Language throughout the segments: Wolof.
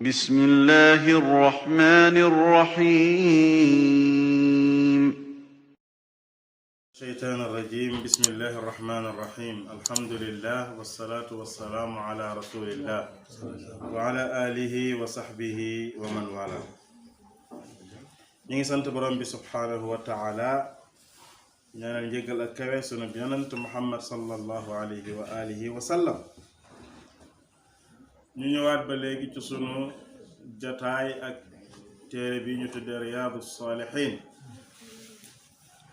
بسم الله الرحمن الرحيم الشيطان الرجيم. بسم الله الرحمن الرحيم. الحمد لله والصلاة والسلام على رسول الله وعلى آله وصحبه ومن والاه. ñi sant borom bi subhanahu wa ta'ala ñaanal njëgal ak kawe sunu yonent Muhammad sallallahu alayhi wa alihi wa sallam. ñu ñëwaat ba léegi ci sunu jataay ak téere bi ñu tuddee Riyaadu Saalihiin.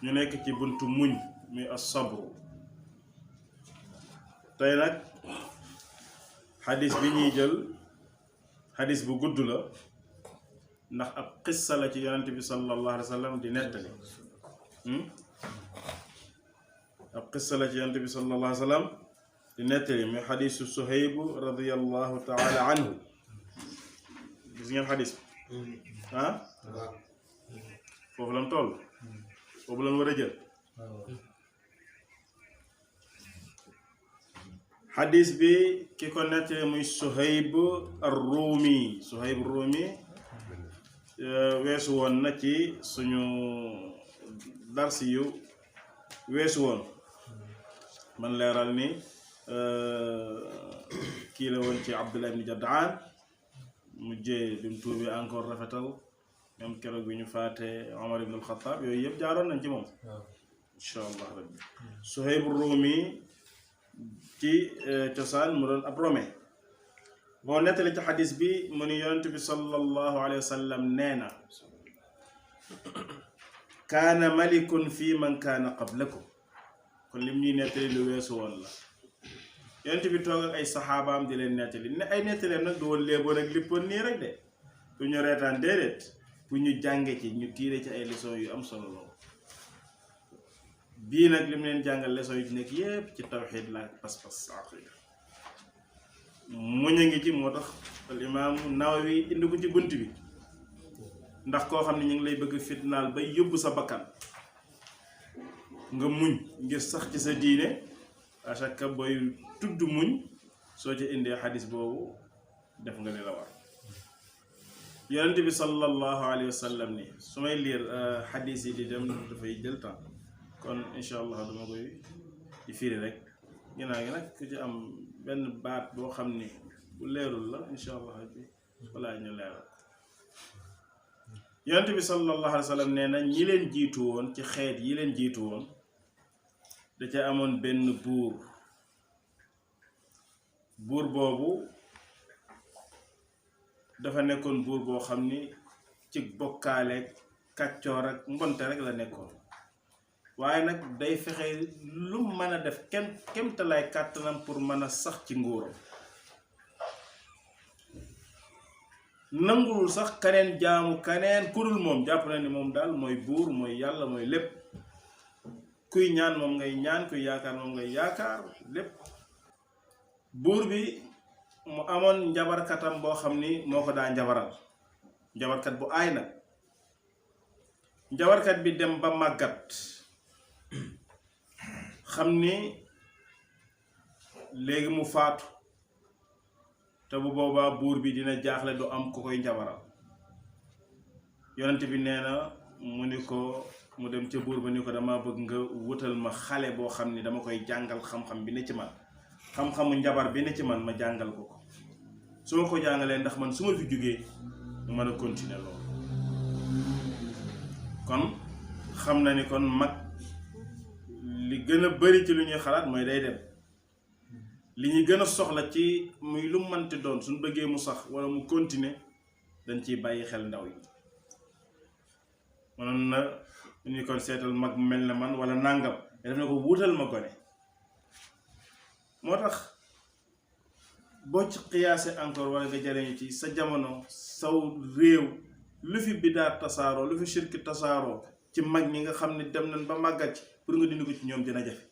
ñu nekk ci buntu muñ muy as-sabru. tey nag xadis bi ñuy jël xadis bu gudd la ndax ab qissa la ci yonent bi sallallahu alayhi wa sallam di nettali. ab qissa la ci yonent bi sallallahu alayhi wa sallam di nettali muy xadisu Suhayb radiyallahu taala anhu. gis ngeen xadis bi foofu lam toll boobu lan war a jël xadis bi ki ko nettali muy Suhayb ar-Rumi. Suhayb ar-Rumi weesu woon na ci suñu darsi yu weesu woon man leeral ni kii la woon ci Abdullah ibn Jad'an mujjee bi mu tuubi encore rafetal même keroog bi ñu faate Omar ibn al-Khattab yooyu yëpp jaaroon nañ ci moom insha allah rabbi. Suhayb ar-Rumi ci cosaan mu doon ab Rome boo nettali ci xadis bi mu ni yonent bi sallallahu alayhi wa sallam nee na kaana malikun fi man kaana qablakum. kon lim ñuy nettali lu weesu woon la. yonent bi toog ak ay saxaabaam di leen nettali ne ay nettaleem nag du woon léeboon ak lippoon nii rek de bu ñu reetaan déedéet bu ñu jànge ci ñu tiire ci ay leçon yu am solo lool. bii nag li mu leen jàngal leçon yu ci nekk yépp ci tawxiid la pas-pas aqida muñ a ngi ci. moo tax al imaam Nawawi indi ko ci bunt bi ndax koo xam ne ñu ngi lay bëgg fitnaal bay yóbbu sa bakkan nga muñ ngir sax ci sa diine à chaque booy tudd muñ soo ci indee xadis boobu def nga li la war. yonent bi sallallahu alayhi wa sallam ni su may liir xadis yi di dem dafay jël temps kon incha allah dama koy di firi rek ginnaaw gi nag ku ci am benn baat boo xam ni bu leerul la incha allah bi walla ñu leeral. yonent bi sallallahu alayhi wa sallam nee na ñi leen jiitu woon ci xeet yi leen jiitu woon da ca amoon benn buur boobu dafa nekkoon buur boo xam ni ci bokkaale kàccoor ak mbonte rek la nekkoon waaye nag day fexe lu mën a def kemtalaay kàttanam pour mën a sax ci nguuram. nanguwul sax kaneen jaamu kaneen kurul moom jàpp na ni moom daal mooy buur mooy yàlla mooy lépp. kuy ñaan moom ngay ñaan kuy yaakaar moom ngay yaakaar lépp. buur bi mu amoon njabarkatam boo xam ni moo ko daa njabaral njabarkat bu aay nag. njabarkat bi dem ba màggat xam ni léegi mu faatu te bu boobaa buur bi dina jaaxle du am ku koy njabaral. yonent bi nee na mu ni ko mu dem ca buur ba ni ko dama bëgg nga wutal ma xale boo xam ni dama koy jàngal xam-xam bi ne ci man xam-xamu njabar bi ne ci man ma jàngal ko su ma ko jàngalee ndax man su ma fi jógee mu mën a continuer loolu. kon xam na ni kon mag li gën a bari ci lu ñuy xalaat mooy day dem. li ñuy gën a soxla ci muy lu mënti doon suñ bëggee mu sax wala mu continuer dañ ciy bàyyi xel ndaw yi. mënoon na ñu kon seetal mag mu mel ne man wala nàngam def na ko wutal ma gone. moo tax boo ci xiyaase encore wala nga jariñu ci sa jamono saw réew lu fi bidaa tasaaroo lu fi shirki tasaaroo ci mag ñi nga xam ne dem nañ ba màggat ci pour nga dindi ko ci ñoom dina jafe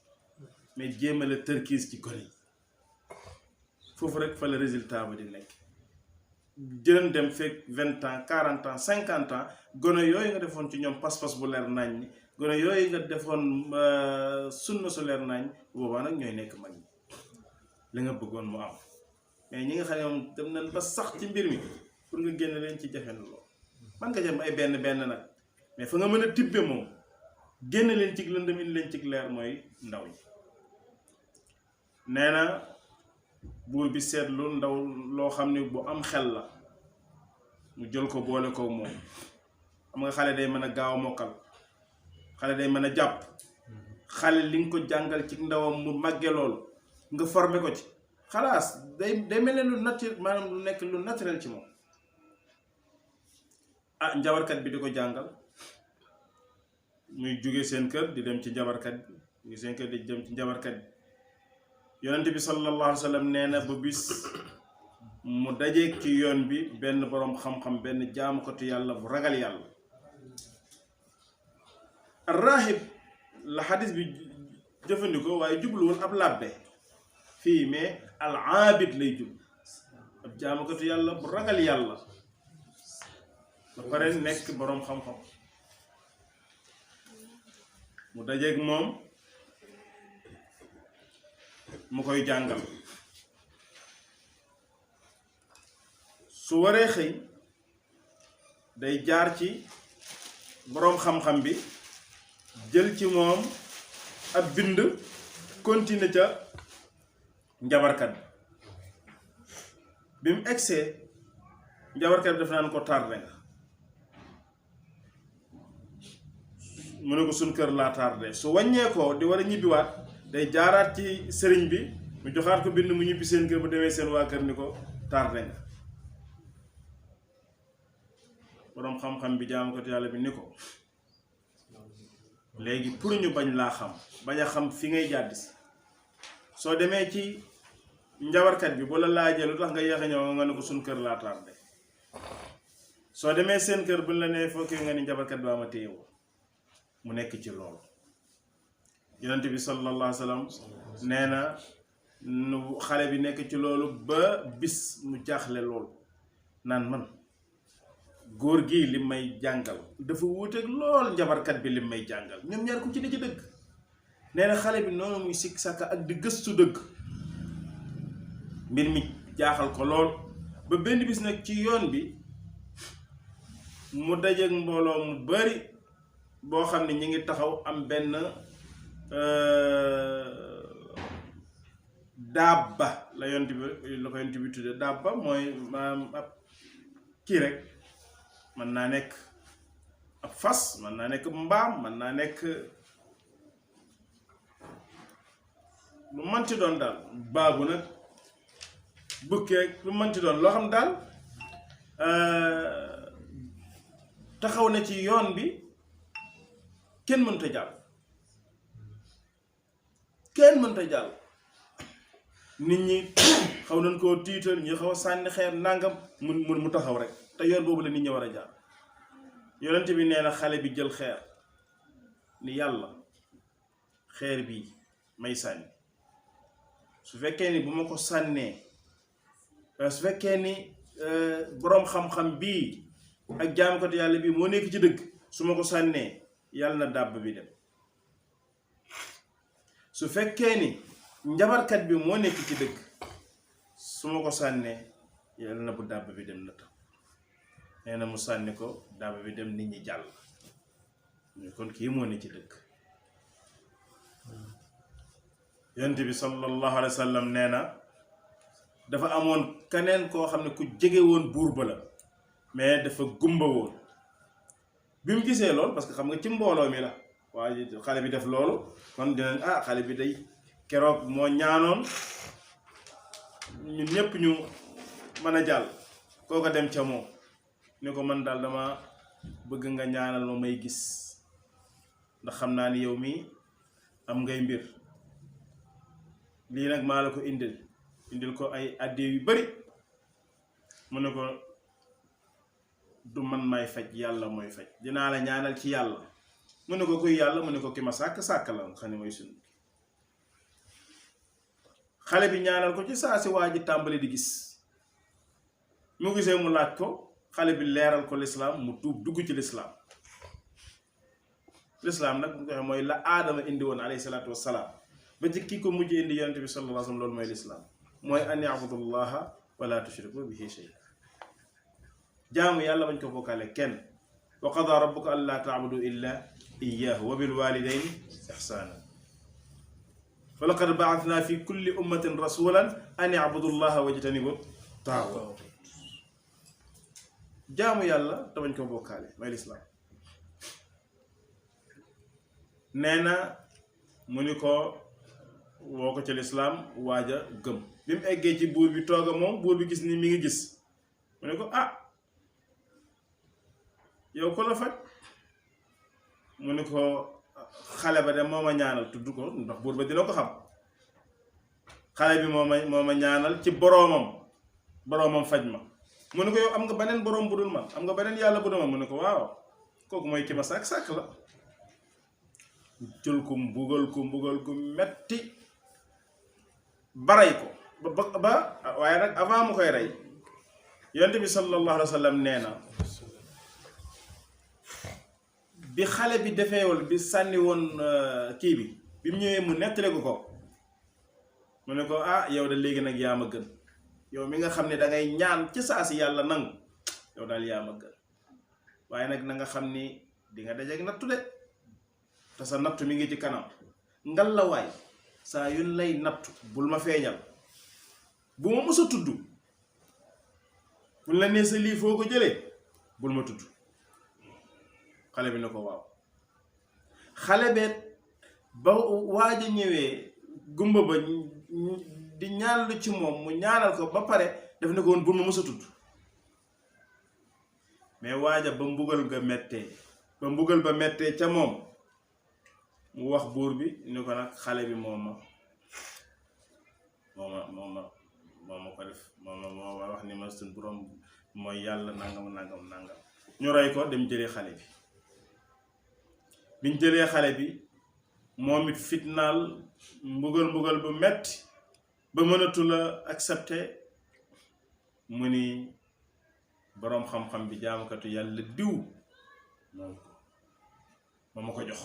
mais jéemale tërkiis ci gone yi foofu rek fa la résultat ba di nekk. jën dem fekk 20 ans 40 ans 50 ans gone yooyu nga defoon ci ñoom pas-pas bu leer nañ ni gone yooyu nga defoon sunna su leer nañ boobaa nag ñooy nekk mag ñi li nga bëggoon mu am. mais ñi nga xam ne moom dem nañ ba sax ci mbir mi pour nga génn leen ci jafe na lool man nga jëm ay benn benn nag mais fa nga mën a tibbe moom génn leen ci lëndëm indi leen ci leer mooy ndaw ñi nee na buur bi seetlu ndaw loo xam ne bu am xel la mu jël ko boole ko moom xam nga xale day mën a gaaw a mokkal xale day mën a jàpp xale li nga ko jàngal ci ndawam mu màgge lool nga formé ko ci xalaas day mel ne lu naturel maanaam lu nekk lu naturel ci moom ah njabarkat bi di ko jàngal muy jóge seen kër di dem ci njabarkat bi jóge seen kër di dem ci njabarkat bi yonent bi sallallahu alayhi wa sallam nee na ba bis mu dajeeg ci yoon bi benn boroom xam-xam benn jaamukatu yàlla bu ragal yàlla ar-raahib la xadis bi jëfandikoo waaye jubluwul ab làbbe fii mais al-aabid lay jub ab jaamukatu yàlla bu ragal yàlla ba pare nekk boroom xam-xam mu dajeeg moom mu koy jàngal su waree xëy day jaar ci boroom xam-xam bi jël ci moom ab bind continuer ca njabarkat bi mu egsee njabarkat bi def naan ko tardé nga mu ne ko suñ kër laa tardé su wàññee ko di war a ñibbiwaat day jaaraat ci sëriñ bi mu joxaat ko bind mu ñibbi seen kër bu demee seen waa kër ni ko tardé nga boroom xam-xam bi jaamu ko yàlla bi ni ko léegi pour ñu bañ laa xam bañ a xam fi ngay jàdd si soo demee ci njabarkat bi bu la laajee lu tax nga yéex a ñëw nga ne ko suñ kër laa tardé soo demee seen kër buñ la nee fokkee nga ni njabarkat baa ma téye mu nekk ci loolu yonent bi sallallahu alayhi wa sallam nee na nu xale bi nekk ci loolu ba bis mu jaaxle loolu naan man góor gii lim may jàngal dafa wuuteeg lool njabarkat bi lim may jàngal ñoom ñaar ku ci ne ci dëgg nee na xale bi noonu muy sikk sàkka ak di gëstu dëgg mbir mi jaaxal ko lool ba benn bis nag ci yoon bi mu dajeeg mbooloo mu bari boo xam ne ñi ngi taxaw am benn daaba la yonent bi la ko yonent bi tudde daaba mooy maanaam ab kii rek mën naa nekk ab fas mën naa nekk mbaam mën naa nekk lu mënti doon daal baabu nag bukkee lu mënti doon loo xam daal taxaw na ci yoon bi kenn mënta jàll kenn mënta jàll nit ñi xaw nañ koo tiital ñi xaw a sànni xeer nangam mu taxaw rek te yoon boobu la nit ñi war a jaar yonent bi nee na xale bi jël xeer ni yàlla xeer bii may sànni su fekkee ni bu ma ko sànnee su fekkee ni boroom xam-xam bii ak jaamukatu yàlla bii moo nekk ci dëgg su ma ko sànnee yàlla na dàbb bi dem su fekkee ni njabarkat bi moo nekk ci dëgg su ma ko sànnee yàlla na bu dàbb bi dem na tam nee na mu sànni ko dàbb bi dem nit ñi jàll ñu kon kii moo ne ci dëgg yonent bi sallallahu alayhi wa sallam nee na dafa amoon keneen koo xam ne ku jege woon buur ba la mais dafa gumba woon bi mu gisee lool parce que xam nga ci mbooloo mi la waaye xale bi def loolu kon dinañ xale bi day keroog moo ñaanoon ñun ñépp ñu mën a jàll kooko dem ca moom ni ko man daal dama bëgg nga ñaanal ma may gis ndax xam naa ni yow mii am ngay mbir lii nag maa la ko indil ko ay addiya yu bari mu ne ko du man may faj yàlla mooy faj dinaa la ñaanal ci yàlla mu ne ko kuy yàlla mu ne ko ki ma sàkk la xam ne mooy sunu xale bi ñaanal ko ci saa si waa ji tàmbali di gis mu gisee mu laaj ko xale bi leeral ko lislaam mu tuub dugg ci lislaam nag bu ko waxee mooy la aadama indi woon alayhi salaatu wassalaam ba ci kii ko mujj indi yonent bi sallallahu alayhi wa sallam loolu mooy lislaam mooy an ya'budullaha wala tushriku bihi shay'a jaamu yàlla bañ ko bokkaale kenn wa qada rabbuka an laa taabudu illa iyyahu wa bil walidayni ihsana fa laqad ba'athna fi kulli ummatin rasulan an i'budu llaha wajtanibu taagut jaamu yàlla te bañ ko bokkaale mooy lislaam nee na mu ni ko woo ko ci lislaam waaj a gëm bi mu eggee ci buur bi toog a moom buur bi gis ni mi ngi gis mu ne ko ah yow ko la faj mu ne ko xale ba de moo ma ñaanal tudd ko ndax buur ba dina ko xam xale bi moo ma ñaanal ci boroomam faj ma mu ne ko yow am nga beneen boroom bu dul man am nga beneen yàlla bu dul man mu ne ko waaw kooku mooy ki ma sàkk la jël ko mbugal ko metti baray ko ba waaye nag avant mu koy rey yonent bi sallallahu alayhi wa sallam nee na bi xale bi defeewul bi sànni woon kii bi mu ñëwee mu nettali ko mu ne ko ah yow de léegi nag yaa ma gën yow mi nga xam ne da ngay ñaan ci saa si yàlla nangu yow daal yaa ma gën waaye nag na nga xam ni di nga dajeeg nattu de te sa nattu mi ngi ci kanam ngal la waay saa yun lay nattu bul ma feeñal bu ma mës a tudd bul la nee sa lii foo ko jëlee bul ma tudd xale bi ne ko waaw xale beet ba waaj a ñëwee gumba ba di ñaan lu ci moom mu ñaanal ko ba pare def ne ko woon bul ma mës a tudd mais waaja ba mbugal ba mettee ca moom mu wax buur bi ni ko nag xale bi moo ma ko def moo wax ni ma suñ borom mooy yàlla nangam ñu rey ko dem jëlee xale bi biñ jëlee xale bi moom it fitnaal mbugal bu metti ba mënatu la accepter mu ni boroom xam-xam bi jaamukatu yàlla diw moo ma ko jox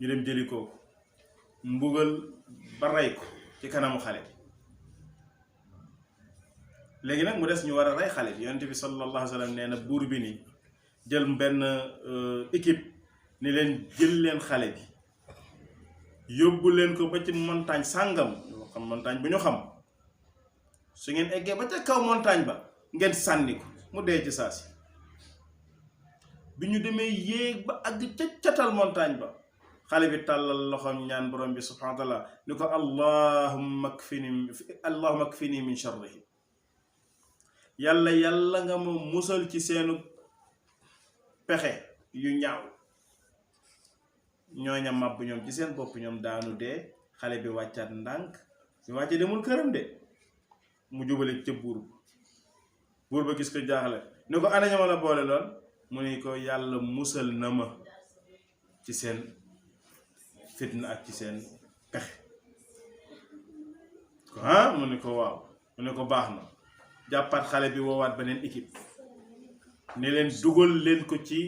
ñu dem jëli kooku mbugal ba rey ko ci kanamu xale bi léegi nag mu des ñu war a rey xale bi yonent bi sallallahu alayhi wa sallam nee na buur bi ni jël benn équipe ni leen jël leen xale bi yóbbu leen ko ba ci montagne sàngam yoo xam montagne bu ñu xam su ngeen eggee ba ca kaw montagne ba ngeen sànni ko mu dee ci saa si bi ñu demee yéeg ba àgg ca catal montagne ba xale bi tàllal loxoom ñaan borom bi subhanahu wa taala ni ko allahumma kfini min sharrihi yàlla nga ma musal ci seenu pexe yu ñaaw ñooña màbb ñoom ci seen bopp ñoom daanu dee xale bi wàccaat ndànk ñu wàcce demul këram de mu jubale ca buur ba gis ko jaaxle ni ko ana ñama la boole lool mu ni ko yàlla musal na ma ci seen fitna ak ci seen pexe ko mu ni ko waaw mu ni ko baax na jàppaat xale bi woowaat beneen équipe ne leen dugal leen ko ci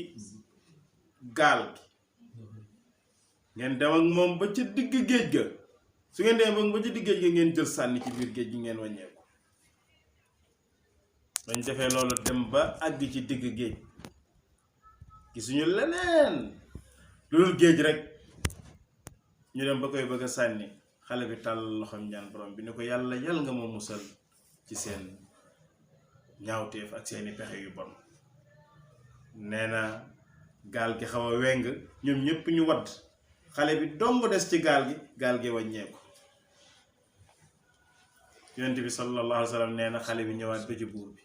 gaal gi ngeen dem ak moom ba ca digg géej ga su ngeen dem ba ca digg géej ga ngeen jël sànni ci biir géej gi ngeen wàññeeku bañ defee loolu dem ba àgg ci digg géej gisuñu leneen lu dul géej rek ñu dem ba koy bëgg a sànni xale bi tàll loxoom ñaan borom bi ne ko yàlla nga ma musal ci seen ñaawteef ak seeni pexe yu bon nee na gaal gi xaw a weng ñoom ñépp ñu wadd xale bi dong des ci gaal gi wàññeeku yonent bi sallallahu alayhi wa sallam nee na xale bi ñëwaat ba ci buur bi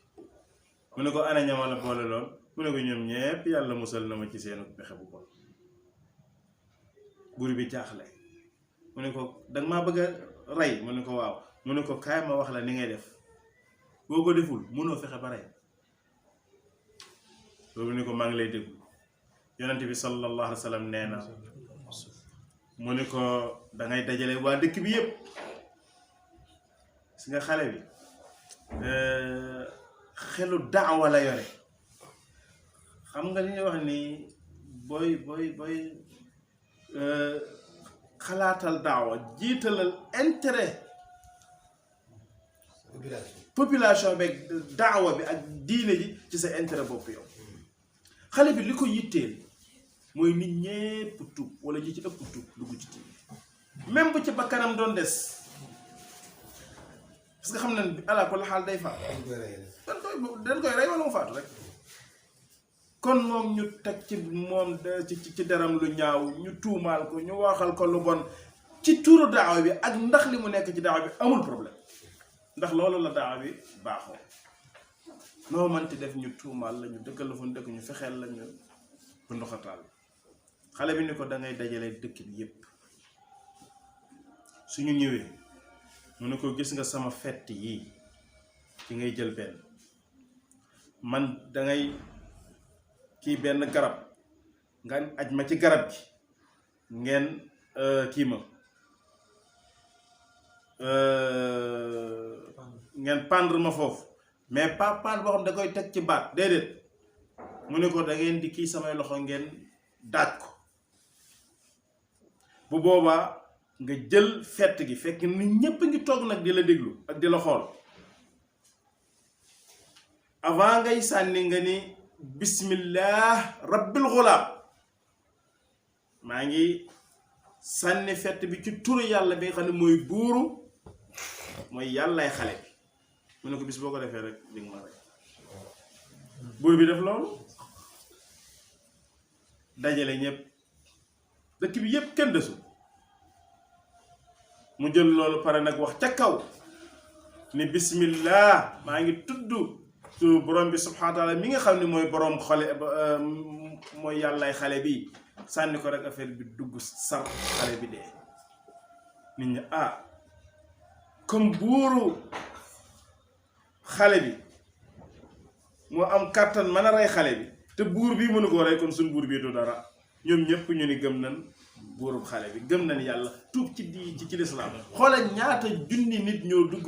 mu ne ko ana ñama la boole lool mu ne ko ñoom ñépp yàlla musal na ma ci seenu pexe bu bon buur bi jaaxle mu ne ko danga maa bëgg a rey mu ne ko waaw mu ne ko kaay ma wax la ni ngay def boo ko deful mënoo fexe ba rey loolu ni ko maa ngi lay déglu yonent bi sallallahu alayhi wa sallam nee na mu ne ko dangay dajale waa dëkk bi yépp si nga xale bi xelu daawa la yore xam nga li ñuy wax ni booy xalaatal daawa jiitalal intérêt population beeg daawa bi ak diine ji ci sa intérêt bopp yow xale bi li ko yitteel mooy nit ñépp tuub wala ñi ci ëpp tuub dugg ci diine même bu ci bakkanam doon des parce que xam nañ ala ko la xaal day faatu dañ koy rey wala mu faatu rek kon moom ñu teg ci moom ci deram lu ñaaw ñu tuumaal ko ñu waxal ko lu bon ci tuuru daawa bi ak ndax li mu nekk ci daawa bi amul problème ndax loolu la daawa bi baaxoo noo mënti def ñu tuumaal la ñu dëkkal la fu dëkk ñu fexeel la ñu bu ndoxataal xale bi ni ko da ngay dajale dëkk bi yépp suñu ñëwee mu ne ko gis nga sama fett yii ci ngay jël benn man dangay kii benn garab nga aj ma ci garab gi ngeen kii ma ngeen pendre ma foofu mais pas pendre boo xam da koy teg ci baat déedéet mu ne ko da ngeen di kii samay loxo ngeen daaj ko bu boobaa nga jël fett gi fekk nit ñépp ngi toog nag di la déglu ak di la xool avant ngay sànni nga ni bismillah rabbil xulaam maa ngi sànni fett bi ci turu yàlla bi nga xam ne mooy buuru mooy yàllaay xale bi mu ne ko bis boo ko defee rek di nga ma rey buur bi def loolu dajale ñépp dëkk bi yépp kenn desu mu jël loolu pare nag wax ca kaw ni bismillah maa ngi tudd su borom bi subhanahu wa taala mi nga xam ne mooy borom xale mooy yàllaay xale bi sànni ko rek affaire bi dugg sar xale bi dee nit ñi comme buuru xale bi moo am kàttan mën a rey xale bi te buur bi mënu koo rey kon suñ buur bii du dara ñoom ñëpp ñu ni gëm nañ buurub xale bi gëm nañ yàlla tuub ci lislaam xoolal ñaata junni nit ñoo dugg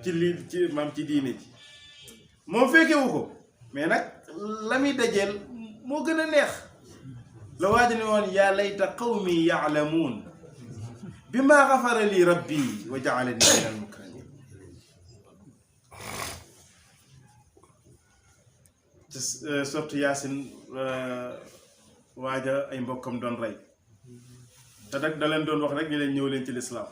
ci lii ci maam ci diine ji moom fekkewu ko mais nag la muy dajeel moo gën a neex la waaja ne woon yaa layta qawmi yaalamuun bi maa xafara li rabbi wa jaalani min al mukramin surtout Yaasin waaja ay mbokkam doon rey te nag da leen doon wax rek ñu leen ñëw leen ci lislaam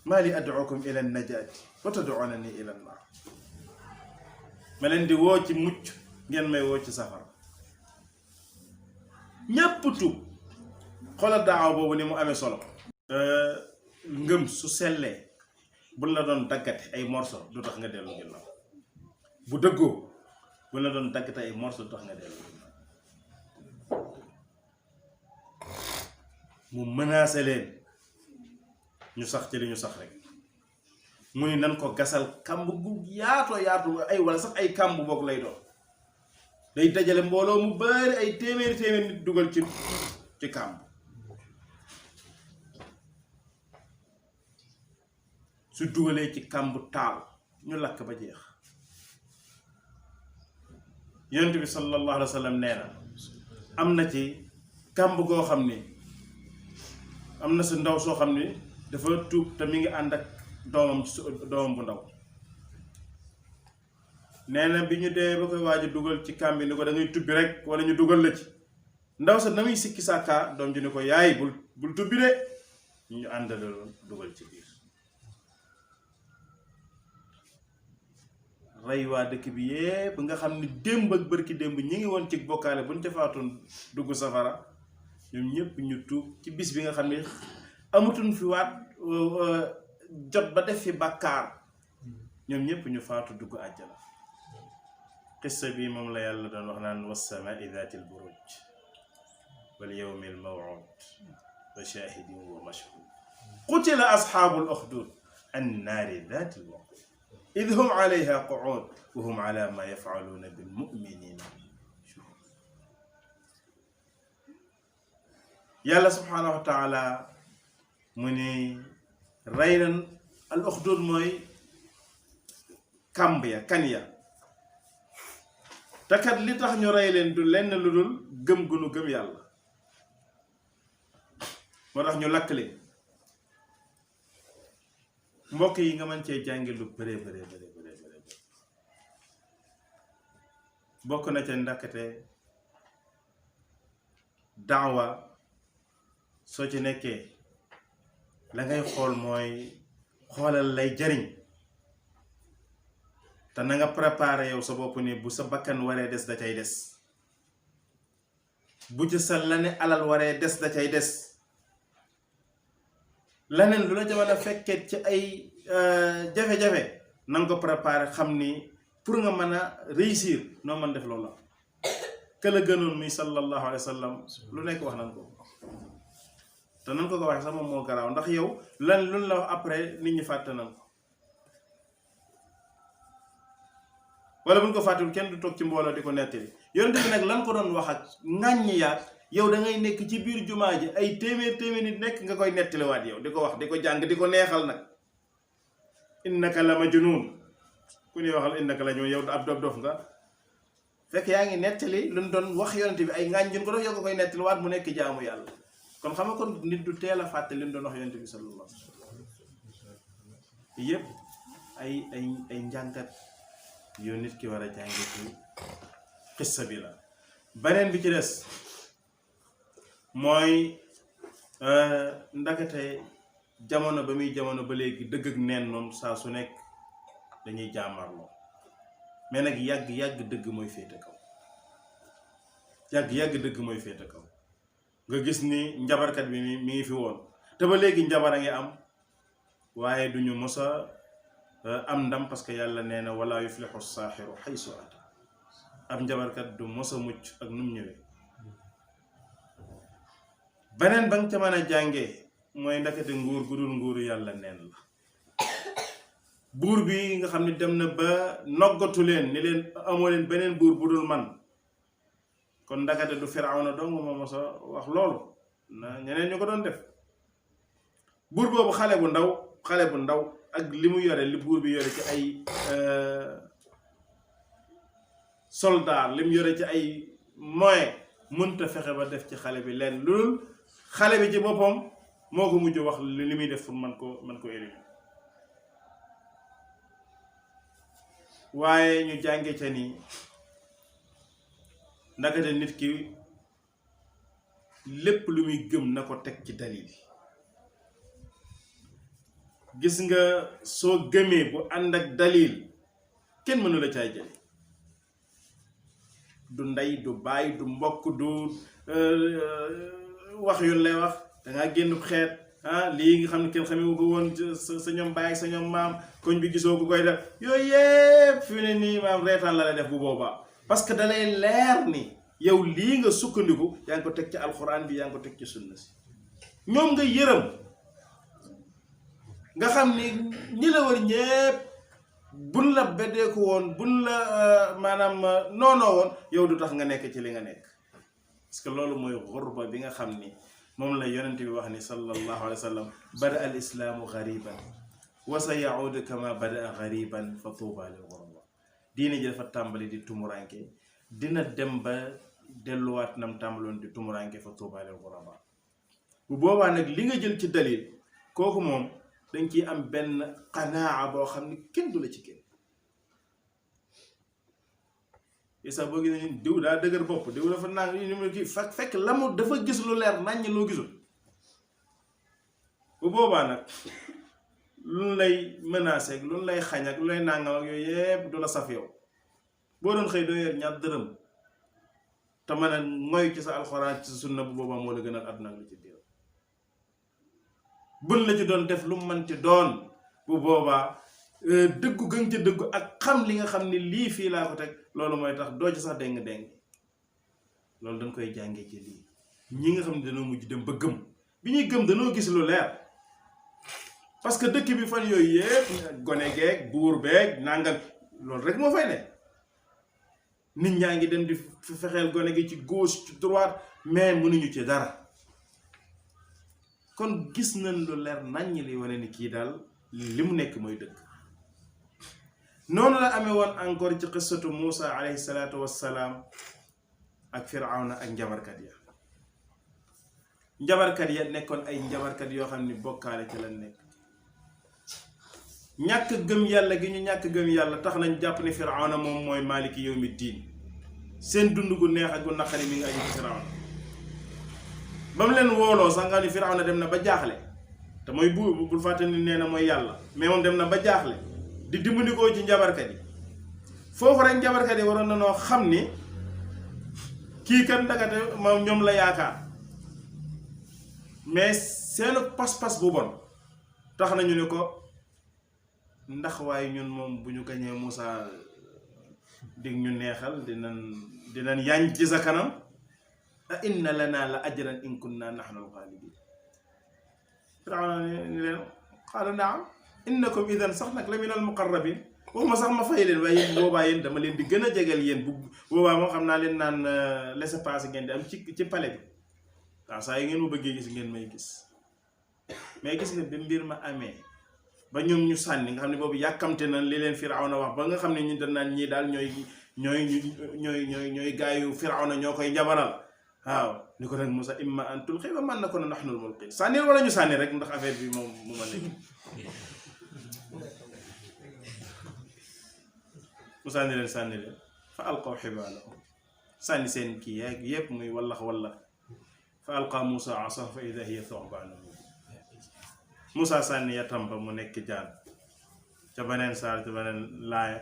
maa li ad'ukum ila najaati wa tad'unani ila naar ma leen di woo ci mucc ngeen may woo ci safara ñépp tuub xoolal daaw boobu ni mu amee solo ngëm su sellee buñ la doon daggate ay morso du tax nga dellu ginnaaw bu dëggoo buñ la doon daggate ay morso du tax nga dellu ginnaaw mu menacé leen ñu sax ci li ñu sax rek mu ni nan ko gasal kàmb gu yaatoo yaatu ay wala sax ay kàmb boog lay doon day dajale mbooloo mu bari ay téeméeri nit dugal ci kàmb su dugalee ci kàmb taal ñu lakk ba jeex yonent bi sallallahu alayhi wa sallam nee na am na ci kàmb goo xam ni am na sa ndaw soo xam ni dafa tuub te mi ngi ànd ak doomam bu ndaw nee na bi ñu dee ba koy waaj a dugal ci kàmb bi ni ko da ngay tubbi rek wala ñu dugal la ci ndaw sa na muy sikki sàkkaa doom ji ni ko yaay bul tubbi de ñu àndaloon dugal ci biir rey waa dëkk bi yépp nga xam ni démb ak bërki démb ñi ngi woon ci bokkaale buñ ca faatoon dugg safara ñoom ñëpp ñu tuub ci bis bi nga xam ne amatuñ fi waat jot ba def fi bàkkaar ñoom ñëpp ñu faatu dugg àjjana qissa bi moom la yàlla doon wax naan wassamaa'i dhaatil buruuj wal yawmil maw'uud wa shaahidin wa mashhuud qutila ashaabul uxduud annaari dhaatil waquud idh hum alayhaa qu'uud wa hum alaa maa yaf'aluuna bil mu'miniina shuhuud yàlla subhaanahu wa taala mu ni rey nañ al uxduud mooy kàmb ya kan ya te kat li tax ñu rey leen du lenn lu dul gëm gu nu gëm yàlla moo tax ñu lakk leen mbokk yi nga mën cee jàngi lu bëree bëree bokk na ca ndakate daawa soo ci nekkee la ngay xool mooy xoolal lay jariñ te na nga préparé yow sa bopp ni bu sa bakkan waree des da cay des bu ci sa la ne alal waree des da cay des laneen lu la ca mën a fekkee ci ay jafe-jafe na nga ko préparé xam ni pour nga mën a réussir noo mën def loolu ka la gënoon muy sallallahu alayhi wa sallam lu nekk wax nan ko te nan ko waxee sax moom moo garaaw ndax yow lan luñ la wax après nit ñi fàtte nan ko wala buñ ko fàttewul kenn du toog ci mbooloo di ko nettali yonent bi nag lan ko doon wax ak ŋàññi yaat yow da ngay nekk ci biir jumaa ji ay téeméer nit nekk nga koy nettaliwaat yow di ko wax di ko jàng di ko neexal nag innaka la majnun ku ñuy waxal innaka la majnun yow ab dof nga fekk yaa ngi nettali luñ doon wax yonent bi ay ŋàññ ñu ko doon yow nga koy nettaliwaat mu nekk jaamu yàlla kon xam nga kon nit du teel a fàtte luñ doon wax yonent bi sallallahu alayhi wa sallam yépp ay njàngat yow nit ki war a jàngi ci xissa bi la beneen bi ci des mooy ndakate jamono ba muy jamono ba léegi dëgg ak neen noonu saa su nekk dañuy jaamarloo mais nag yàgg dëgg mooy féete kaw yàgg dëgg mooy féete kaw nga gis ni njabarkat bi mi ngi fi woon te ba léegi njabar a ngi am waaye duñu mos a am ndam parce que yàlla nee na wala yuflixu saaxiru xaysu ata ab njabarkat du mos a mucc ak num ñëwee beneen ba nga ca mën a jàngee mooy ndakate nguur gu dul nguuru yàlla neen la buur bi nga xam ne dem na ba noggatu leen ni leen amoo leen beneen buur bu dul man kon ndakate du Firawna dong moo mos a wax loolu na ñeneen ñu ko doon def buur boobu xale bu ndaw ak li mu yore li buur bi yore ci ay soldat li mu yore ci ay moyen mënta fexe ba def ci xale bi leen lu dul xale bi ci boppam moo ko mujj wax li muy def pour man ko éliminer waaye ñu jànge ca ni ndakate nit ki lépp lu muy gëm na ko teg ci dalil gis nga soo gëmee bu ànd ak dalil kenn mënu la caay jële du ndey du baay du mbokk du wax yu lay wax dangaa génn xeet lii nga xam ne kenn xamee wu ko woon sa ñoom baay ak sa ñoom maam koñ bi gisoo ko koy def yooyu yépp fi ne nii maam reetaan la lay def bu boobaa parce que dalay leer ni yow lii nga sukkandiku yaa ngi ko teg ci alxuraan bi yaa ngi ko teg ci sunna si ñoom nga yërëm nga xam ni ñi la war ñépp buñ la beddeeku woon buñ la maanaam noonoo woon yow du tax nga nekk ci li nga nekk parce que loolu mooy xurba bi nga xam ni moom la yonent bi wax ni sallallahu alayhi wa sallam bada al islaamu gariban wa sa yaudu kama bada gariban fa tuuba lil ghuraba diine ji dafa tàmbali di tumuranke dina dem ba delluwaat nam tàmbaloon di tumuranke fa tuuba lil ghuraba bu boobaa nag li nga jël ci dalil kooku moom dañ ciy am benn qanaa boo xam ni kenn du la ci kenn isa boo gisee ni diw daa dëgër bopp diw dafa naan ni mu kii fekk la mu dafa gis lu leer naññ loo gisul bu boobaa nag lu lay menacé ak lu lay xañ ak lu lay nàngam ak yooyu yépp du la saf yow boo doon xëy doo yor ñaar dërëm te mën a ngoy ci sa alxuraan ci sa sunna bu boobaa moo la gënal àdduna ak lu ci biir buñ la ci doon def lu mu mënti doon bu boobaa dëggu gën ca dëggu ak xam li nga xam ni lii fii laa ko teg loolu mooy tax doo ci sax déng-déng loolu dañ koy jàngee ci lii ñi nga xam ne dañoo mujj dem ba gëm bi ñuy gëm dañoo gis lu leer parce que dëkk bi fan yooyu yépp gone geeg buur beeg nangam loolu rek moo fay ne nit ñaa ngi dem di fexeel gone gi ci gauche ci droite mais mënuñu ci dara kon gis nañ lu leer naññ li wane ni kii daal li mu nekk mooy dëgg noonu la amee woon encore ci qissatu Muusa alayhi salaatu wassalaam ak Firawna ak njabarkat ya nekkoon ay njabarkat yoo xam ni bokkaale ci lañ nekk ñàkk gëm yàlla gi ñu ñàkk gëm yàlla tax nañ jàpp ne Firawna moom mooy maaliki yawmi diin seen dund gu neex ak gu naqari mi nga aju ci Firawna ba mu leen wooloo sax nga ni Firawna dem na ba jaaxle te mooy bul fàtte ni nee na mooy yàlla mais moom dem na ba jaaxle di dimbandikoo ci njabarkat yi foofu rek njabarkat yi waroon na noo xam ni kii kat ndagate moom ñoom la yaakaar mais seenu pas-pas bu bon tax nañu ne ko ndax waaye ñun moom bu ñu gañee Moussa dig ñu neexal dinañ yaañ ci sa kanam a inna lana la ajran in kunna nahnu al-ghalibin Firawna ni leen qaala naam innakum idan sax nag la min al-muqarrabin waxuma sax ma fay leen waaye yéen boobaa yéen dama leen di gën a jegeel yéen bu boobaa moo xam naa leen naan laissez-passer ngeen di am ci palais bi waaw saa yi ngeen ma bëggee gis ngeen may gis mais gis nga bi mbir ma amee ba ñoom ñu sànni nga xam ne boobu yàkkamte na li leen Firawna wax ba nga xam ne ñu dañ naan ñii daal ñooy gaayu Firawna ñoo koy njabaral waaw ni ko nag Moussa imma an tulqi wa man nakuna nahnul mulqin sànni wala ñu sànni rek ndax affaire bi moom mu ma nekk mu sànni leen fa alqaw xibaalahum sànni seen kii yaag yépp muy wallax fa alqa Moussa asahu fa ida hiya thu'banun Moussa sànni yatam ba mu nekk jaan ca beneen saar ca beneen laaya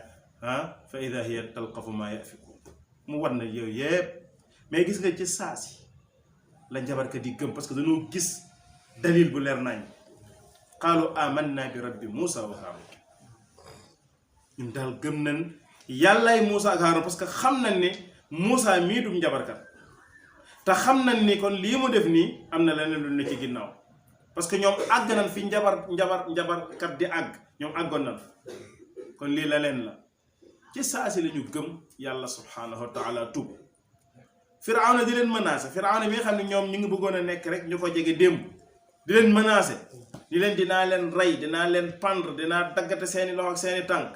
fa ida hiya talqafu ma yafikun mu war na yow yépp mais gis nga ci saasi la njabarkat di gëm parce que dañoo gis dalil bu leer nañ qaalu amanna bi rabbi Moussa wa Haarun ñun daal gëm nañ yàllaay Moussa ak Haarun parce que xam nañ ne Moussa mii du njabarkat te xam nañ ni kon lii mu def nii am na leneen lu ne ci ginnaaw parce que ñoom àgg nañ fi njabarkat di àgg ñoom àggoon nañ kon lii la leen la ci saasi la ñu gëm yàlla subhanahu wa taala tub Firawna di leen menacé Firawna mi nga xam ne ñoom ñu ngi bëggoon a nekk rek ñu ko jege démb di leen menacé di leen dinaa leen rey dinaa leen pendre dinaa daggate seeni loxo ak seeni tànk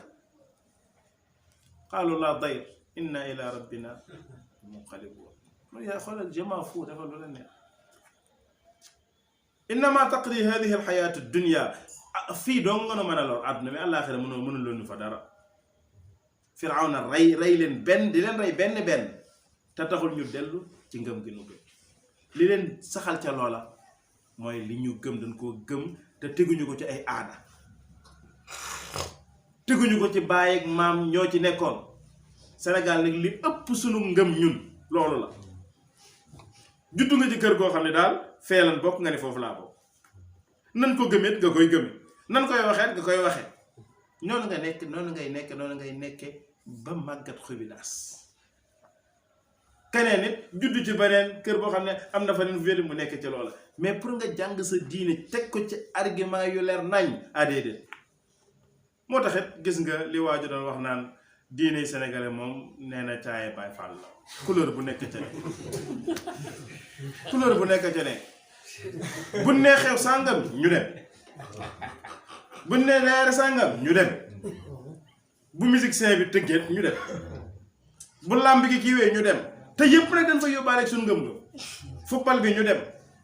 qaalu laa dayr inna ila rabbina munqalibun mooy yaa xoolal jamaa fu dafa lu la neex innama taqdi hadihi alxayaatu dunia fii doo nga mën a lor àdduna mi àllaaxira mënul loonu fa dara Firawna rey leen benn di leen rey benn te taxul ñu dellu ci ngëm gi nu gëm li leen saxal ca loola mooy li ñu gëm dañ koo gëm te teguñu ko ci ay aada teguñu ko ci baay ak maam ñoo ci nekkoon Sénégal nag li ëpp sunu ngëm ñun loolu la juddu nga ci kër goo xam ne daal feelan bokk nga ne foofu laa bokk nan ko gëmet nga koy gëme nan koy waxeet nga koy waxee noonu ngay nekke ba màggat xubilaas keneen nit juddu ci beneen kër boo xam ne am na fa leen wér mu nekk ci loola mais pour nga jàng sa diine teg ko ci argument yu leer nañ déedéet moo taxit gis nga li waaju doon wax naan diine sénégalais moom nee na caaye Baay Faal la couleur bu nekk ca ne couleur bu nekk ca ne bu nee xew sàngam ñu dem bu nee leer sàngam ñu dem bu musicien bi tëggeet ñu dem bu làmb gi kiiwee ñu dem te yëpp nag dañ fa yóbbaale suñu ngëm-ngëm football bi ñu dem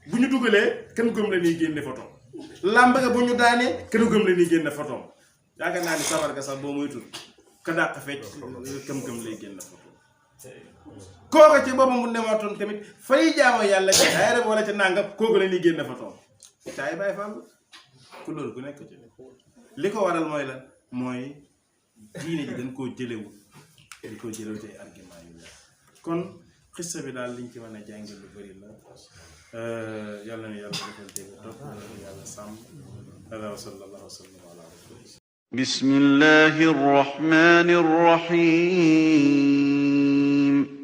bu ñu dugalee kenn gëm la ñuy génne photo làmb ga bu ñu daanee kenn gëm la ñuy génne photo yaakaar naa ni sabar ga sax boo moytul ka dàq fecc gëm lay génne photo kooka ci boppam mu dematoon tamit fay jaamo yàlla ci daayira wala ca nàngam kooku la ñuy génne photo caay Baay Faal couleur gu nekk ci li ko waral mooy la mooy diine ji dañ koo jëlewul ci ay argument yu la kon xissa bi daal liñ ci mën a jànge lu bëri la yàlla na yàlla defal dégg topp yàlla sàmm hada wa sallallahu wa sallam ala rasulillah bismillahi rrahmani rrahim